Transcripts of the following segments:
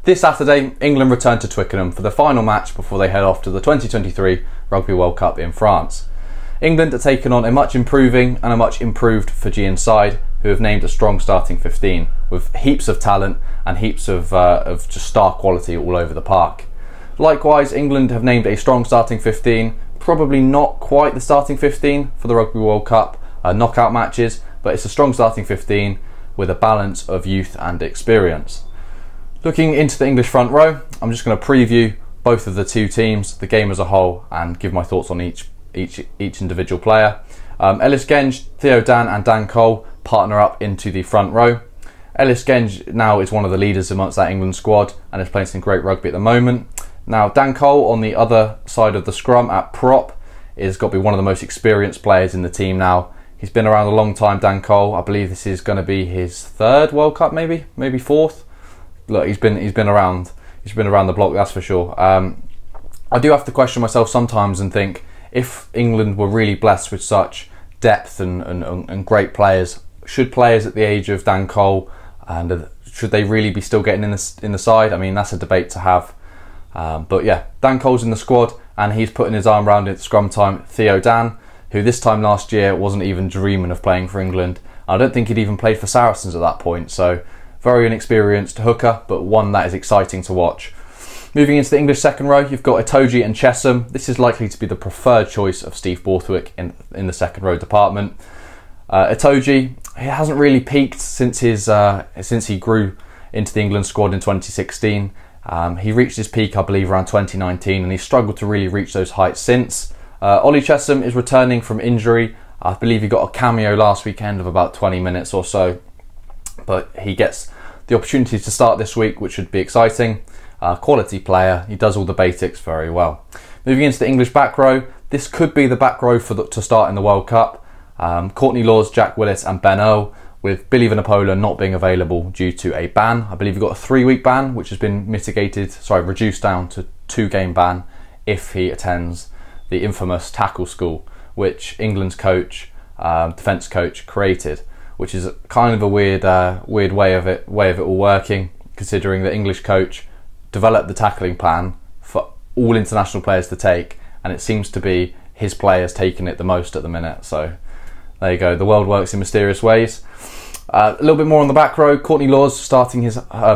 This Saturday, England return to Twickenham for the final match before they head off to the 2023 Rugby World Cup in France. England are taking on a much improving and a much improved Fijian side who have named a strong starting 15 with heaps of talent and heaps of just star quality all over the park. Likewise, England have named a strong starting 15, probably not quite the starting 15 for the Rugby World Cup knockout matches, but it's a strong starting 15 with a balance of youth and experience. Looking into the English front row, I'm just going to preview both of the two teams, the game as a whole, and give my thoughts on each individual player. Ellis Genge, Theo Dan and Dan Cole partner up into the front row. Ellis Genge now is one of the leaders amongst that England squad and is playing some great rugby at the moment. Now Dan Cole on the other side of the scrum at prop is got to be one of the most experienced players in the team now. He's been around a long time, Dan Cole. I believe this is going to be his third World Cup, maybe fourth. Look, he's been around the block, that's for sure. I do have to question myself sometimes and think, if England were really blessed with such depth and great players, should players at the age of Dan Cole, and should they really be still getting in the side? I mean, that's a debate to have. But yeah, Dan Cole's in the squad and he's putting his arm around it at scrum time. Theo Dan, who this time last year wasn't even dreaming of playing for England. I don't think he'd even played for Saracens at that point, so very inexperienced hooker, but one that is exciting to watch. Moving into the English second row, you've got Itoje and Chesham. This is likely to be the preferred choice of Steve Borthwick in the second row department. Itoje, he hasn't really peaked since he grew into the England squad in 2016. He reached his peak, I believe, around 2019, and he's struggled to really reach those heights since. Ollie Chesham is returning from injury. I believe he got a cameo last weekend of about 20 minutes or so, but he gets the opportunity to start this week, which should be exciting. Quality player, he does all the basics very well. Moving into the English back row, this could be the back row to start in the World Cup. Courtney Lawes, Jack Willis and Ben Earl, with Billy Vunipola not being available due to a ban. I believe he got a 3-week ban, which has been reduced down to 2-game ban if he attends the infamous tackle school, which England's coach, defence coach, created, which is kind of a weird way of it all working, considering the English coach developed the tackling plan for all international players to take, and it seems to be his players taking it the most at the minute. So there you go, the world works in mysterious ways. A little bit more on the back row, Courtney Lawes starting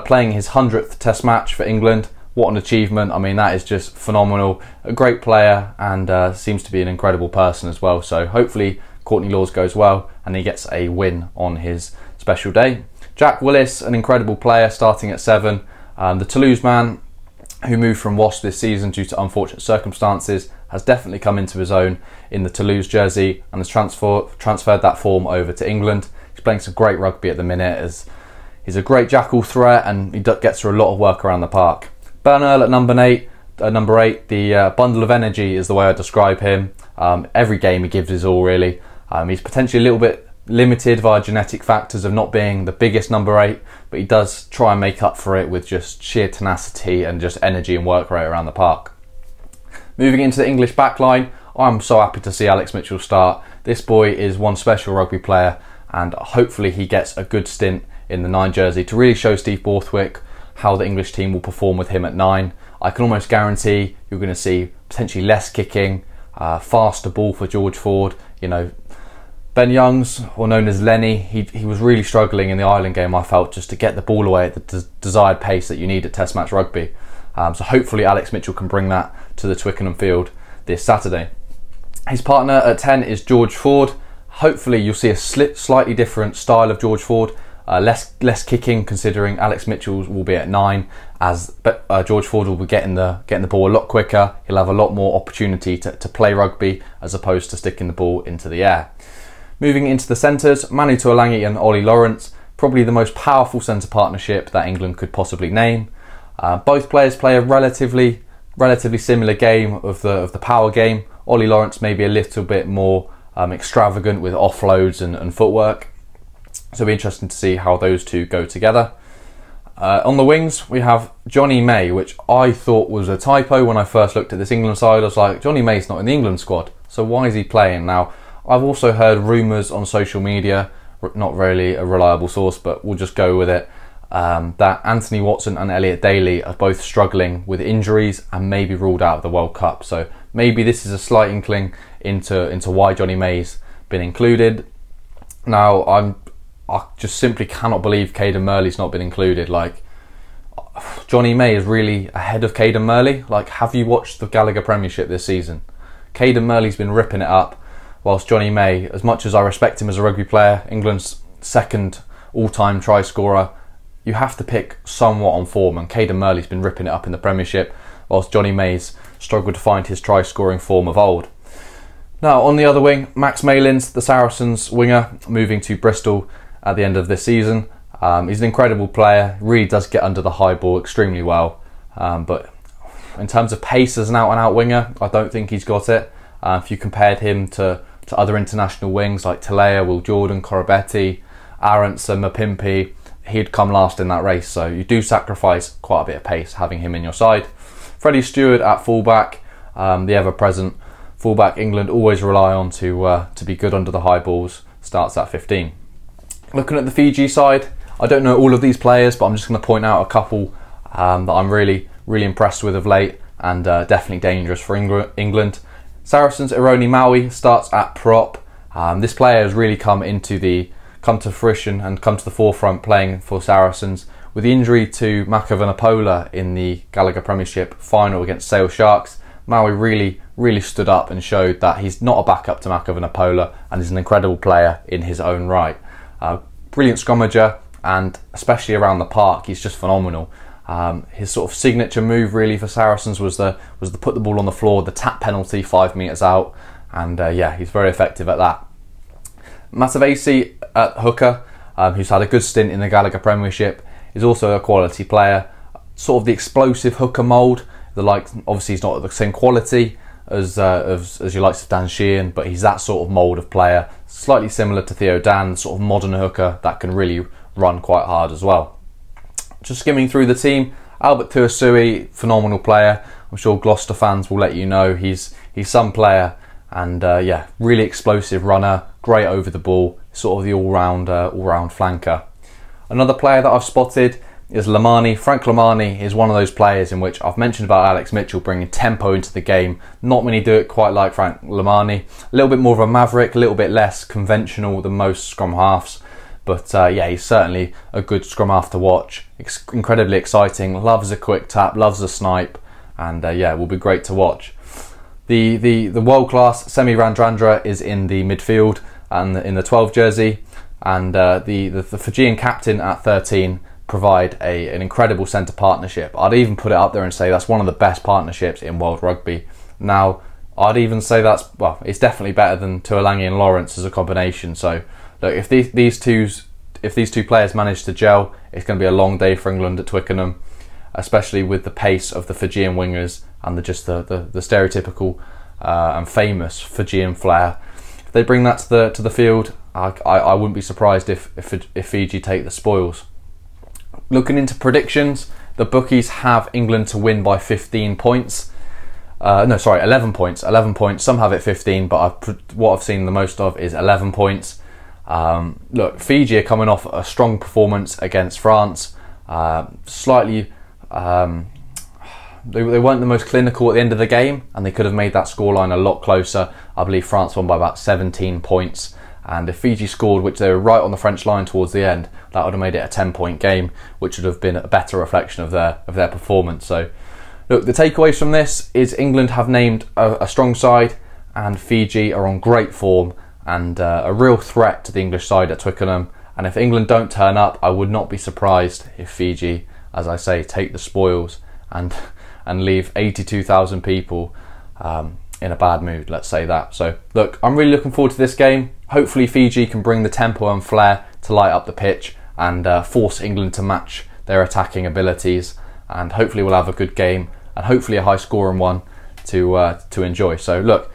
playing his 100th Test match for England. What an achievement. I mean, that is just phenomenal. A great player and seems to be an incredible person as well. So hopefully Courtney Lawes goes well and he gets a win on his special day. Jack Willis, an incredible player, starting at 7. The Toulouse man, who moved from Wasps this season due to unfortunate circumstances, has definitely come into his own in the Toulouse jersey and has transferred that form over to England. He's playing some great rugby at the minute, as he's a great jackal threat and he gets through a lot of work around the park. Ben Earl at number 8, the bundle of energy is the way I describe him. Every game he gives his all, really. He's potentially a little bit limited via genetic factors of not being the biggest number 8, but he does try and make up for it with just sheer tenacity and just energy and work rate around the park. Moving into the English backline, I'm so happy to see Alex Mitchell start. This boy is one special rugby player and hopefully he gets a good stint in the 9 jersey to really show Steve Borthwick how the English team will perform with him at 9. I can almost guarantee you're going to see potentially less kicking, faster ball for George Ford. You know, Ben Youngs, or known as Lenny, he was really struggling in the Ireland game, I felt, just to get the ball away at the desired pace that you need at Test match rugby. So hopefully Alex Mitchell can bring that to the Twickenham field this Saturday. His partner at 10 is George Ford. Hopefully you'll see a slightly different style of George Ford, less kicking, considering Alex Mitchell will be at 9, as George Ford will be getting the ball a lot quicker. He'll have a lot more opportunity to play rugby as opposed to sticking the ball into the air. Moving into the centres, Manu Tuolangi and Ollie Lawrence, probably the most powerful centre partnership that England could possibly name. Both players play a relatively similar game of the power game. Ollie Lawrence maybe a little bit more extravagant with offloads and footwork. So it'll be interesting to see how those two go together. On the wings, we have Johnny May, which I thought was a typo when I first looked at this England side. I was like, Johnny May's not in the England squad, so why is he playing? Now, I've also heard rumours on social media, not really a reliable source, but we'll just go with it, that Anthony Watson and Elliot Daly are both struggling with injuries and maybe ruled out of the World Cup. So maybe this is a slight inkling into why Johnny May's been included. Now, I just simply cannot believe Caden Murley's not been included. Like, Johnny May is really ahead of Caden Murley. Like, have you watched the Gallagher Premiership this season? Caden Murley's been ripping it up, whilst Johnny May, as much as I respect him as a rugby player, England's second all-time try scorer, you have to pick somewhat on form, and Caden Murley's been ripping it up in the Premiership, whilst Johnny May's struggled to find his try-scoring form of old. Now, on the other wing, Max Malins, the Saracens winger, moving to Bristol at the end of this season. He's an incredible player, really does get under the high ball extremely well, but in terms of pace as an out-and-out winger, I don't think he's got it. If you compared him to other international wings like Talea, Will Jordan, Corabetti, Aronson, Mapimpi, he'd come last in that race, so you do sacrifice quite a bit of pace having him in your side. Freddie Stewart at fullback, the ever-present fullback England always rely on to be good under the high balls, starts at 15. Looking at the Fiji side, I don't know all of these players, but I'm just going to point out a couple that I'm really impressed with of late, and definitely dangerous for England. Saracens' Saren Maui starts at prop. This player has really come to fruition and come to the forefront playing for Saracens. With the injury to Makavanapola in the Gallagher Premiership final against Sale Sharks, Maui really stood up and showed that he's not a backup to Makavanapola and is an incredible player in his own right. Brilliant scrummager, and especially around the park, he's just phenomenal. His sort of signature move really for Saracens was the put the ball on the floor, the tap penalty 5 metres out, and yeah, he's very effective at that. Matavesi at hooker, who's had a good stint in the Gallagher Premiership, is also a quality player, sort of the explosive hooker mould. Obviously he's not the same quality as your likes of Dan Sheehan, but he's that sort of mould of player, slightly similar to Theo Dan, sort of modern hooker that can really run quite hard as well. Just skimming through the team, Albert Tuasui, phenomenal player. I'm sure Gloucester fans will let you know he's some player, and yeah, really explosive runner, great over the ball, sort of the all-round flanker. Another player that I've spotted is Lomani. Frank Lomani is one of those players in which I've mentioned about Alex Mitchell bringing tempo into the game. Not many do it quite like Frank Lomani. A little bit more of a maverick, a little bit less conventional than most scrum halves. But yeah, he's certainly a good scrum half to watch. Incredibly exciting, loves a quick tap, loves a snipe, and yeah, will be great to watch. The world-class Semi Randrandra is in the midfield and in the 12 jersey, and the Fijian captain at 13 provide an incredible centre partnership. I'd even put it up there and say that's one of the best partnerships in world rugby. Now, I'd even say it's definitely better than Tuolangi and Lawrence as a combination. So, look, if these two players manage to gel, it's going to be a long day for England at Twickenham, especially with the pace of the Fijian wingers and the stereotypical and famous Fijian flair. If they bring that to the field, I wouldn't be surprised if Fiji take the spoils. Looking into predictions, the bookies have England to win by 15 points. 11 points. 11 points. Some have it 15, but what I've seen the most of is 11 points. Look, Fiji are coming off a strong performance against France. Slightly, they weren't the most clinical at the end of the game, and they could have made that scoreline a lot closer. I believe France won by about 17 points. And if Fiji scored, which they were right on the French line towards the end, that would have made it a 10-point game, which would have been a better reflection of their performance. So, look, the takeaways from this is England have named a strong side, and Fiji are on great form and a real threat to the English side at Twickenham. And if England don't turn up, I would not be surprised if Fiji, as I say, take the spoils and leave 82,000 people in a bad mood, let's say that. So, look, I'm really looking forward to this game. Hopefully Fiji can bring the tempo and flair to light up the pitch and force England to match their attacking abilities, and hopefully we'll have a good game and hopefully a high scoring one to enjoy. So look,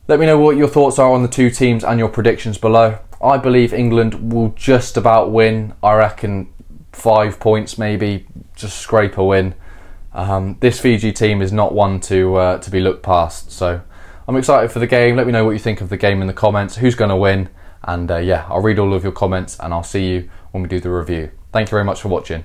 let me know what your thoughts are on the two teams and your predictions below. I believe England will just about win. I reckon 5 points maybe, just scrape a win. This Fiji team is not one to be looked past, so I'm excited for the game. Let me know what you think of the game in the comments, who's going to win, and yeah, I'll read all of your comments and I'll see you when we do the review. Thanks. Thank you very much for watching.